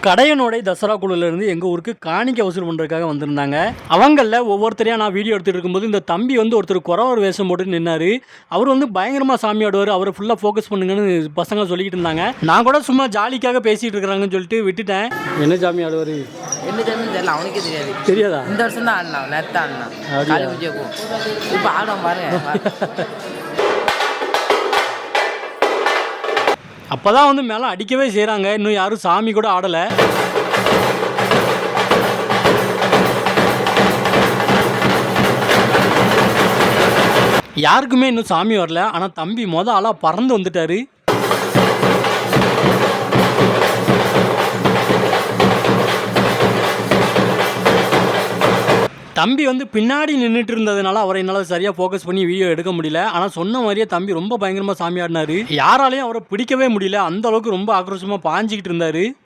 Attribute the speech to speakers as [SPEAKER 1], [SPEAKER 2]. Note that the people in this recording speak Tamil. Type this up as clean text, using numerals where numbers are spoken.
[SPEAKER 1] கடையனோட தசரா குழுலேருந்து எங்கள் ஊருக்கு காணிக்கை வசூல் பண்ணுறதுக்காக வந்திருந்தாங்க. அவங்களில் ஒவ்வொருத்தரையாக நான் வீடியோ எடுத்துகிட்டு இருக்கும்போது இந்த தம்பி வந்து ஒருத்தர் குறவர் வேஷம் போட்டு நின்னார். அவர் வந்து பயங்கரமாக சாமி ஆடுவார், அவரை ஃபுல்லாக ஃபோக்கஸ் பண்ணுங்கன்னு பசங்க சொல்லிக்கிட்டு இருந்தாங்க. நான் கூட சும்மா ஜாலிக்காக பேசிகிட்டு இருக்கிறாங்கன்னு சொல்லிட்டு விட்டுட்டேன். என்ன சாமி ஆடுவார்?
[SPEAKER 2] என்ன சாமி தெரியல, அவனுக்கே தெரியாது.
[SPEAKER 1] தெரியாதா?
[SPEAKER 2] இந்த வருஷம் தான் ஆடலாம், நேற்று ஆடலாம், காலி பூஜைக்கும் இப்போ ஆடுவோம் பாருங்க.
[SPEAKER 1] அப்போ தான் வந்து மேலே அடிக்கவே செய்கிறாங்க. இன்னும் யாரும் சாமி கூட ஆடலை. யாருக்குமே இன்னும் சாமி வரல. ஆனால் தம்பி ஆளாக பறந்து வந்துட்டாரு. தம்பி வந்து பின்னாடி நின்றுட்டு இருந்ததுனால அவரை என்னால் சரியாக ஃபோக்கஸ் பண்ணி வீடியோ எடுக்க முடியல. ஆனால் சொன்ன மாதிரியே தம்பி ரொம்ப பயங்கரமாக சாமி ஆடினார். யாராலையும் அவரை பிடிக்கவே முடியல. அந்த அளவுக்கு ரொம்ப ஆக்ரோஷமாக பாஞ்சிக்கிட்டு இருந்தார்.